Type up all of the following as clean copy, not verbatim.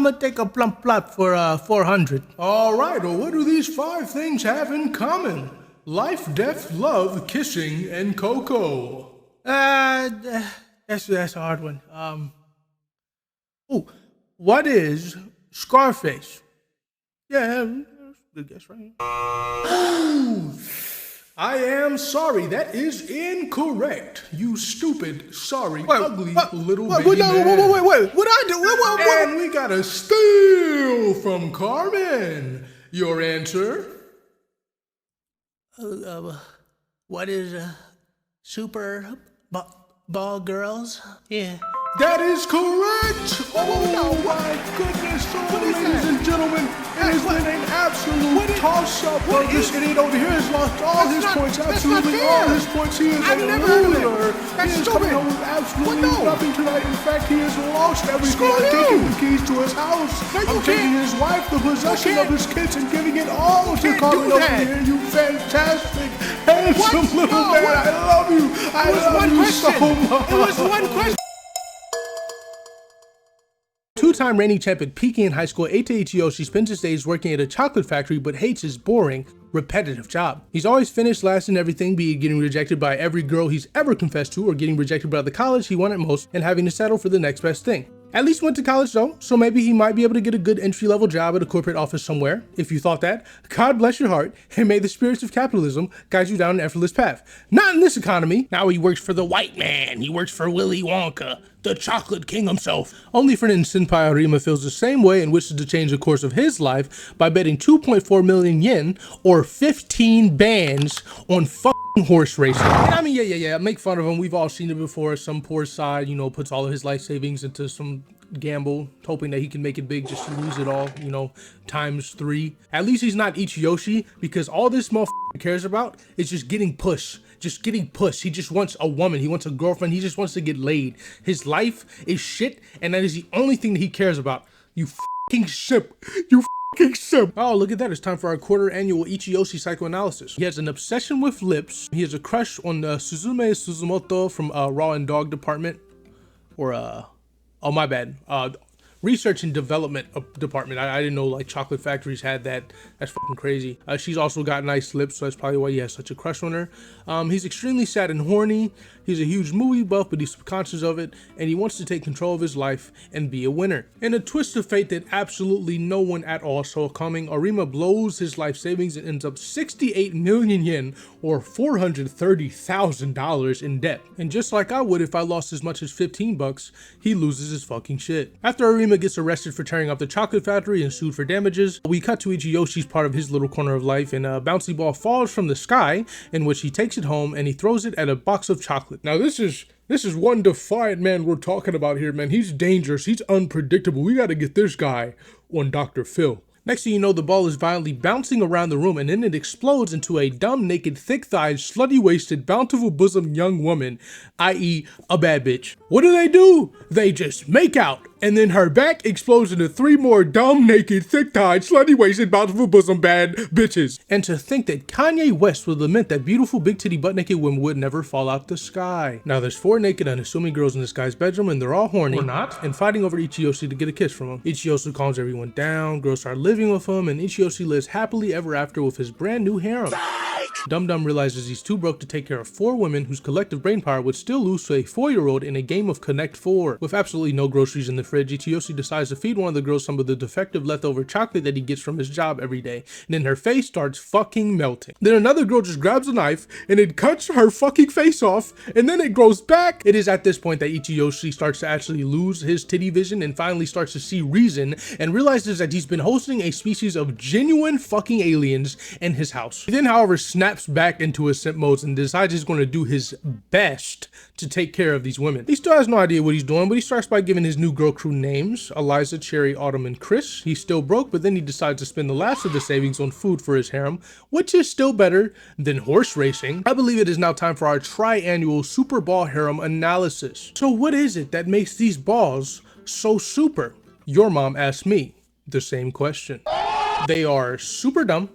I'ma take a plump plot for 400. All right, well, what do these 5 things have in common? Life, death, love, kissing, and cocoa. That's a hard one. What is Scarface? Yeah, good guess, right? I am sorry, that is incorrect. You stupid, sorry, ugly little baby man. Wait, what I do? And we got a steal from Carmen. Your answer? What is Super Ball Girls? Yeah. That is correct! Oh my goodness! So, ladies and gentlemen, it has been an absolute toss-up of this idiot over here has lost all his points, absolutely all his points. He is a loser. He is coming home with absolutely nothing tonight. In fact, he has lost everything. I'm taking the keys to his house. I'm taking his wife, the possession of his kids, and giving it all to Carmen over here. You fantastic, handsome little man. I love you. I love you so much. It was one question. Two-time reigning champ at Peking in high school, Eita Ichiyoshi spends his days working at a chocolate factory but hates his boring, repetitive job. He's always finished last in everything, be it getting rejected by every girl he's ever confessed to or getting rejected by the college he wanted most and having to settle for the next best thing. At least went to college though, so maybe he might be able to get a good entry-level job at a corporate office somewhere. If you thought that, God bless your heart, and may the spirits of capitalism guide you down an effortless path. Not in this economy. Now he works for the white man. He works for Willy Wonka, the chocolate king himself. Only for an Senpai Arima feels the same way and wishes to change the course of his life by betting 2.4 million yen or 15 bands on horse racing. And I mean, yeah, make fun of him. We've all seen it before. Some poor side, puts all of his life savings into some gamble, hoping that he can make it big just to lose it all, times 3. At least he's not Ichiyoshi, because all this motherfucker cares about is just getting push. Just getting push. He just wants a woman. He wants a girlfriend. He just wants to get laid. His life is shit, and that is the only thing that he cares about. You fucking simp. You simp. Oh, look at that. It's time for our quarter annual Ichiyoshi psychoanalysis. He has an obsession with lips. He has a crush on Suzume Suzumoto from Raw and Dog Department. Or, oh, my bad. Research and Development Department. I didn't know like chocolate factories had that. That's fucking crazy. She's also got nice lips, so that's probably why he has such a crush on her. He's extremely sad and horny. He's a huge movie buff, but he's subconscious of it, and he wants to take control of his life and be a winner. In a twist of fate that absolutely no one at all saw coming, Arima blows his life savings and ends up 68 million yen or $430,000 in debt. And just like I would if I lost as much as 15 bucks, he loses his fucking shit. After Arima gets arrested for tearing up the chocolate factory and sued for damages, we cut to Ichiyoshi's part of his little corner of life, and a bouncy ball falls from the sky, in which he takes it home and he throws it at a box of chocolate. Now this is one defiant man we're talking about here, man. He's dangerous. He's unpredictable. We got to get this guy on Dr. Phil. Next thing you know, the ball is violently bouncing around the room, and then it explodes into a dumb, naked, thick-thighed, slutty-waisted, bountiful-bosomed young woman, i.e. a bad bitch. What do? They just make out, and then her back explodes into 3 more dumb, naked, thick-thighed, slutty-waisted, bountiful-bosomed bad bitches. And to think that Kanye West would lament that beautiful, big-titty, butt-naked women would never fall out the sky. Now, there's 4 naked, unassuming girls in this guy's bedroom, and they're all horny. Or not. And fighting over Ichiyoshi to get a kiss from him. Ichiyoshi calms everyone down, girls start living with him, and Ichiyoshi lives happily ever after with his brand new harem. Dum Dum realizes he's too broke to take care of 4 women whose collective brain power would still lose to a 4-year-old in a game of Connect 4. With absolutely no groceries in the fridge, Ichiyoshi decides to feed one of the girls some of the defective leftover chocolate that he gets from his job every day, and then her face starts fucking melting. Then another girl just grabs a knife and it cuts her fucking face off, and then it grows back. It is at this point that Ichiyoshi starts to actually lose his titty vision and finally starts to see reason and realizes that he's been hosting a species of genuine fucking aliens in his house. He then, however, snaps back into his simp modes and decides he's going to do his best to take care of these women. He still has no idea what he's doing, but he starts by giving his new girl crew names: Eliza, Cherry, Autumn, and Chris. He's still broke, but then he decides to spend the last of the savings on food for his harem, which is still better than horse racing. I believe it is now time for our tri-annual Super Ball Harem analysis. So what is it that makes these balls so super? Your mom asked me the same question. They are super dumb,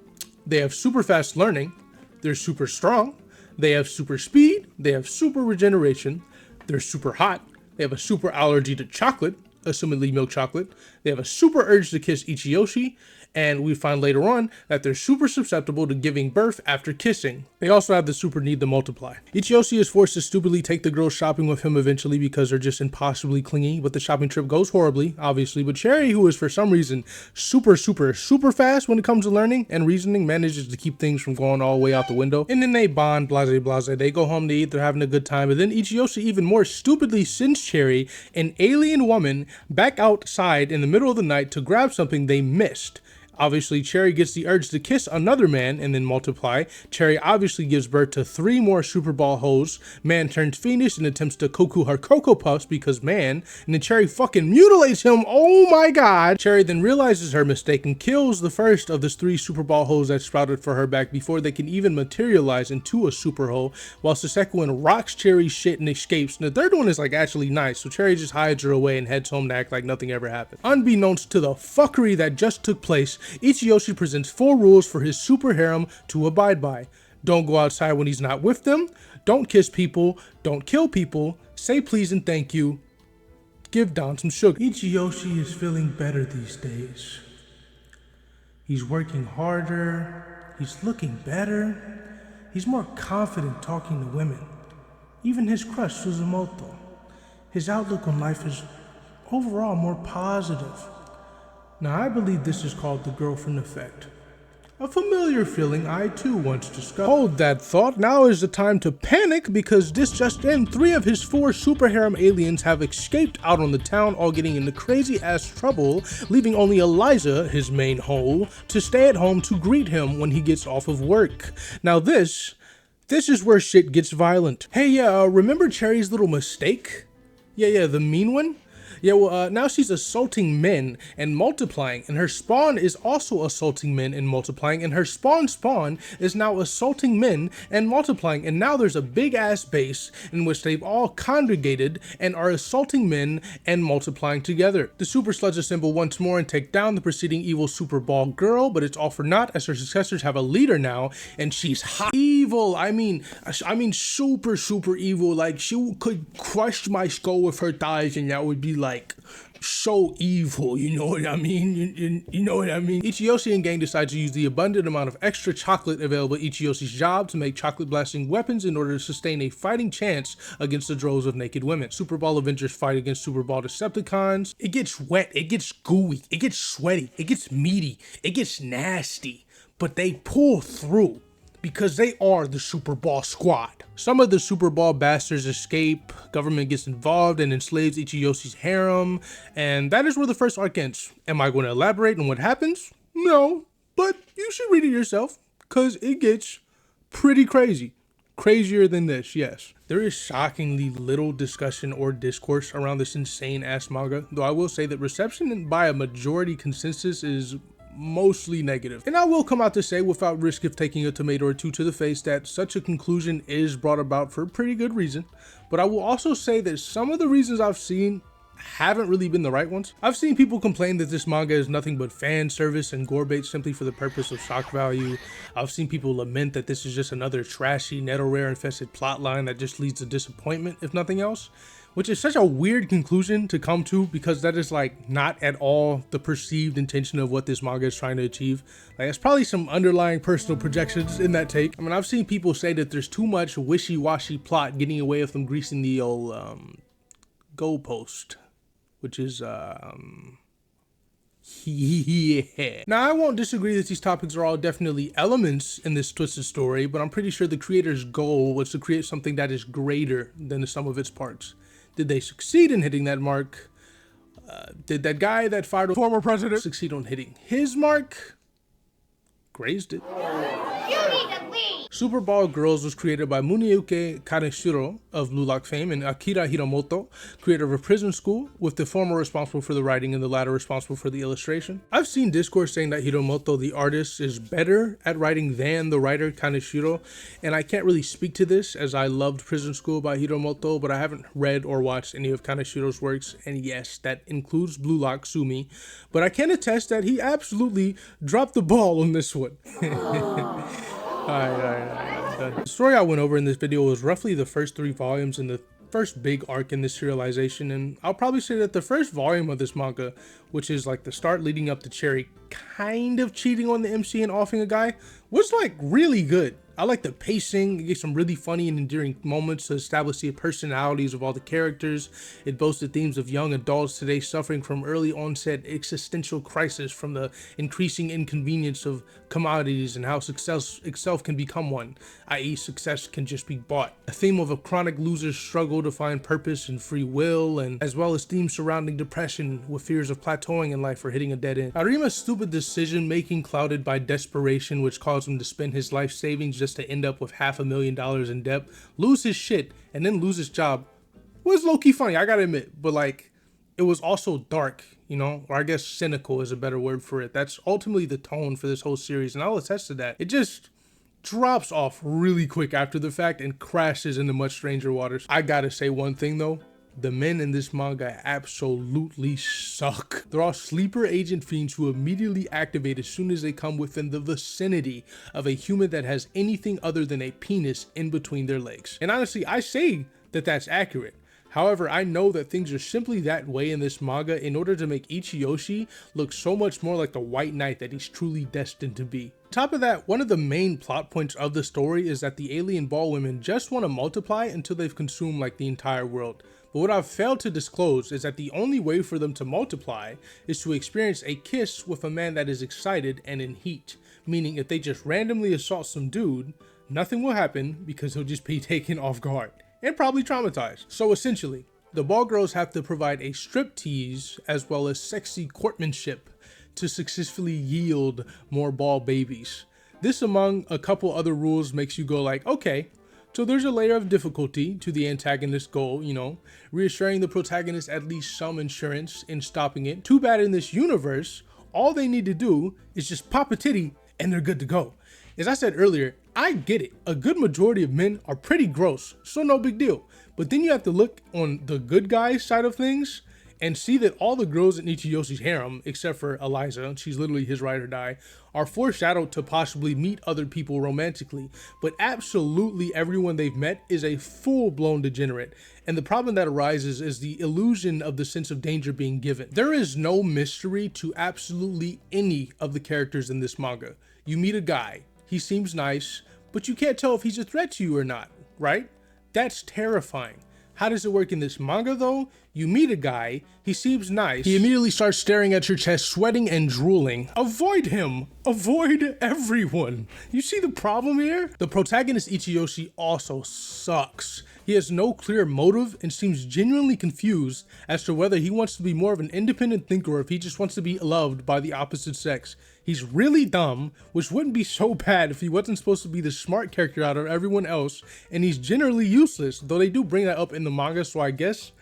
they have super fast learning, they're super strong, they have super speed, they have super regeneration, they're super hot, they have a super allergy to chocolate, assumedly milk chocolate. They have a super urge to kiss Ichiyoshi, and we find later on that they're super susceptible to giving birth after kissing. They also have the super need to multiply. Ichiyoshi is forced to stupidly take the girls shopping with him eventually because they're just impossibly clingy, but the shopping trip goes horribly, obviously. But Cherry, who is for some reason super fast when it comes to learning and reasoning, manages to keep things from going all the way out the window. And then they bond, blase. They go home to eat, they're having a good time. But then Ichiyoshi even more stupidly sends Cherry, an alien woman, back outside in the middle of the night to grab something they missed. Obviously, Cherry gets the urge to kiss another man and then multiply. Cherry obviously gives birth to 3 more Super Ball hoes. Man turns fiendish and attempts to Koku her Cocoa Puffs because man, and then Cherry fucking mutilates him. Oh my god. Cherry then realizes her mistake and kills the first of the 3 Super Ball hoes that sprouted for her back before they can even materialize into a super hoe, whilst the second one rocks Cherry's shit and escapes. And the third one is like actually nice, so Cherry just hides her away and heads home to act like nothing ever happened. Unbeknownst to the fuckery that just took place, Ichiyoshi presents 4 rules for his super harem to abide by. Don't go outside when he's not with them. Don't kiss people. Don't kill people. Say please and thank you. Give Don some sugar. Ichiyoshi is feeling better these days. He's working harder. He's looking better. He's more confident talking to women. Even his crush, Suzumoto. His outlook on life is overall more positive. Now, I believe this is called the girlfriend effect. A familiar feeling I too once discovered. Hold that thought, now is the time to panic because this just in, 3 of his 4 super harem aliens have escaped out on the town, all getting into crazy ass trouble, leaving only Eliza, his main hoe, to stay at home to greet him when he gets off of work. Now this is where shit gets violent. Hey, remember Cherry's little mistake? Yeah, the mean one? Yeah, well, now she's assaulting men and multiplying, and her spawn is also assaulting men and multiplying, and her spawn is now assaulting men and multiplying, and now there's a big ass base in which they've all congregated and are assaulting men and multiplying together. The super sluts assemble once more and take down the preceding evil super ball girl, but it's all for naught as her successors have a leader now, and she's hot evil. I mean super evil. Like, she could crush my skull with her thighs, and that would be like so evil, you know what I mean? You know what I mean? Ichiyoshi and gang decide to use the abundant amount of extra chocolate available at Ichiyoshi's job to make chocolate blasting weapons in order to sustain a fighting chance against the droves of naked women. Super Ball Avengers fight against Super Ball Decepticons. It gets wet, it gets gooey, it gets sweaty, it gets meaty, it gets nasty, but they pull through because they are the Super Ball Squad. Some of the Super Ball bastards escape, government gets involved and enslaves Ichiyoshi's harem, and that is where the first arc ends. Am I going to elaborate on what happens? No, but you should read it yourself, because it gets pretty crazy. Crazier than this, yes. There is shockingly little discussion or discourse around this insane ass manga, though I will say that reception by a majority consensus is mostly negative. And I will come out to say, without risk of taking a tomato or 2 to the face, that such a conclusion is brought about for a pretty good reason. But I will also say that some of the reasons I've seen haven't really been the right ones. I've seen people complain that this manga is nothing but fan service and gore bait simply for the purpose of shock value. I've seen people lament that this is just another trashy, Nettlerare infested plotline that just leads to disappointment, if nothing else. Which is such a weird conclusion to come to, because that is like not at all the perceived intention of what this manga is trying to achieve. Like, there's probably some underlying personal projections in that take. I mean, I've seen people say that there's too much wishy-washy plot getting away with them greasing the old goalpost, which is yeah. Now, I won't disagree that these topics are all definitely elements in this twisted story, but I'm pretty sure the creator's goal was to create something that is greater than the sum of its parts. Did they succeed in hitting that mark? Did that guy that fired a former president succeed on hitting his mark? Grazed it. You need to leave. Super Ball Girls was created by Muniuke Kaneshiro of Blue Lock fame and Akira Hiramoto, creator of Prison School, with the former responsible for the writing and the latter responsible for the illustration. I've seen discourse saying that Hiramoto, the artist, is better at writing than the writer Kaneshiro, and I can't really speak to this as I loved Prison School by Hiramoto, but I haven't read or watched any of Kaneshiro's works, and yes, that includes Blue Lock Sumi, but I can attest that he absolutely dropped the ball on this one. Alright, I'm done. The story I went over in this video was roughly the first 3 volumes in the first big arc in this serialization, and I'll probably say that the first volume of this manga, which is like the start leading up to Cherry kind of cheating on the MC and offing a guy, was like really good. I like the pacing. It gets some really funny and endearing moments to establish the personalities of all the characters. It boasted themes of young adults today suffering from early onset existential crisis from the increasing inconvenience of commodities and how success itself can become one, i.e. success can just be bought. A theme of a chronic loser's struggle to find purpose and free will, and as well as themes surrounding depression with fears of plateauing in life or hitting a dead end. Arima's stupid decision making clouded by desperation, which caused him to spend his life savings just to end up with $500,000 in debt, lose his shit, and then lose his job, was low-key funny, I gotta admit, but like, it was also dark, you know, or I guess cynical is a better word for it. That's ultimately the tone for this whole series, and I'll attest to that. It just drops off really quick after the fact and crashes into much stranger waters. I gotta say one thing though, the men in this manga absolutely suck. They're all sleeper agent fiends who immediately activate as soon as they come within the vicinity of a human that has anything other than a penis in between their legs. And honestly, I say that that's accurate. However, I know that things are simply that way in this manga in order to make Ichiyoshi look so much more like the white knight that he's truly destined to be. On top of that, one of the main plot points of the story is that the alien ball women just want to multiply until they've consumed like the entire world. But what I've failed to disclose is that the only way for them to multiply is to experience a kiss with a man that is excited and in heat. Meaning if they just randomly assault some dude, nothing will happen because he'll just be taken off guard and probably traumatized. So essentially, the ball girls have to provide a striptease as well as sexy courtmanship to successfully yield more ball babies. This, among a couple other rules, makes you go like, okay, so there's a layer of difficulty to the antagonist's goal, you know, reassuring the protagonist at least some insurance in stopping it. Too bad in this universe, all they need to do is just pop a titty and they're good to go. As I said earlier, I get it. A good majority of men are pretty gross, so no big deal. But then you have to look on the good guy side of things and see that all the girls in Ichiyoshi's harem, except for Eliza, she's literally his ride or die, are foreshadowed to possibly meet other people romantically. But absolutely everyone they've met is a full-blown degenerate. And the problem that arises is the illusion of the sense of danger being given. There is no mystery to absolutely any of the characters in this manga. You meet a guy, he seems nice, but you can't tell if he's a threat to you or not, right? That's terrifying. How does it work in this manga though? You meet a guy, he seems nice, he immediately starts staring at your chest, sweating and drooling. Avoid him! Avoid everyone! You see the problem here? The protagonist Ichiyoshi also sucks. He has no clear motive and seems genuinely confused as to whether he wants to be more of an independent thinker or if he just wants to be loved by the opposite sex. He's really dumb, which wouldn't be so bad if he wasn't supposed to be the smart character out of everyone else, and he's generally useless, though they do bring that up in the manga, so I guess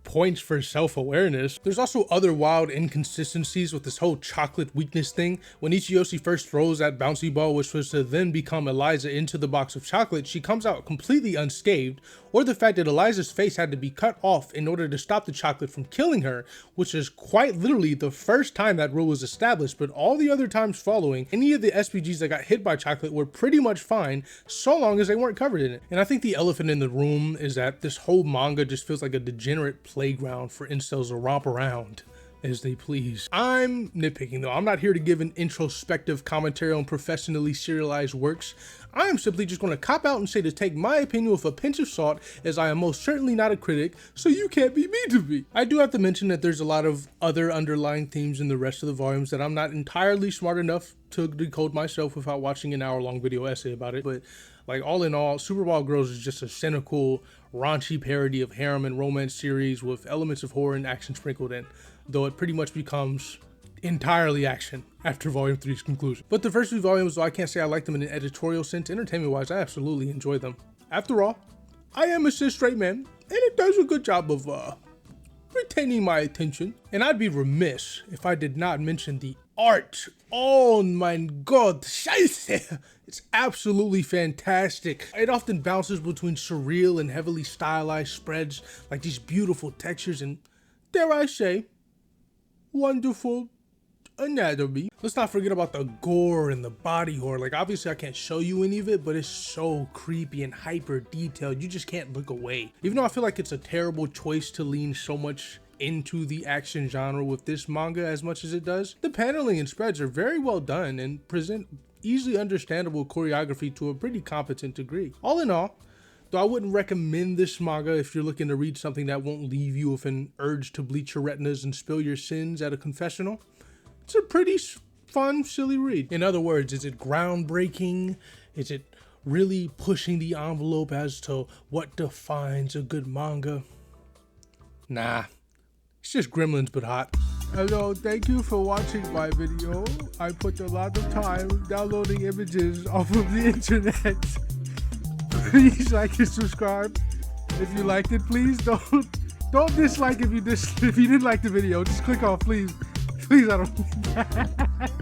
points for self-awareness. There's also other wild inconsistencies with this whole chocolate weakness thing. When Ichiyoshi first throws that bouncy ball, which was to then become Eliza, into the box of chocolate, she comes out completely unscathed, or the fact that Eliza's face had to be cut off in order to stop the chocolate from killing her, which is quite literally the first time that rule was established, but all the other times following, any of the SPGs that got hit by chocolate were pretty much fine, so long as they weren't covered in it. And I think the elephant in the room is that this whole manga just feels like a degenerate playground for incels to romp around as they please. I'm nitpicking though. I'm not here to give an introspective commentary on professionally serialized works. I am simply just going to cop out and say to take my opinion with a pinch of salt, as I am most certainly not a critic, so you can't be mean to me. I do have to mention that there's a lot of other underlying themes in the rest of the volumes that I'm not entirely smart enough to decode myself without watching an hour-long video essay about it, but like all in all, Super Ball Girls is just a cynical, raunchy parody of harem and romance series with elements of horror and action sprinkled in, though it pretty much becomes entirely action after volume 3's conclusion. But the first 2 volumes, though I can't say I like them in an editorial sense, entertainment wise I absolutely enjoy them. After all, I am a cis straight man, and it does a good job of retaining my attention. And I'd be remiss if I did not mention the art. Oh mein Gott, scheiße! It's absolutely fantastic. It often bounces between surreal and heavily stylized spreads, like these beautiful textures and, dare I say, wonderful anatomy. Let's not forget about the gore and the body horror. Like, obviously I can't show you any of it, but it's so creepy and hyper detailed. You just can't look away. Even though I feel like it's a terrible choice to lean so much into the action genre with this manga as much as it does, the paneling and spreads are very well done and present easily understandable choreography to a pretty competent degree. All in all, though I wouldn't recommend this manga if you're looking to read something that won't leave you with an urge to bleach your retinas and spill your sins at a confessional, it's a pretty fun, silly read. In other words, is it groundbreaking? Is it really pushing the envelope as to what defines a good manga? Nah, it's just Gremlins but hot. Hello, thank you for watching my video. I put a lot of time downloading images off of the internet. Please like and subscribe. If you liked it, please don't dislike if you didn't like the video. Just click off, please. Please, I don't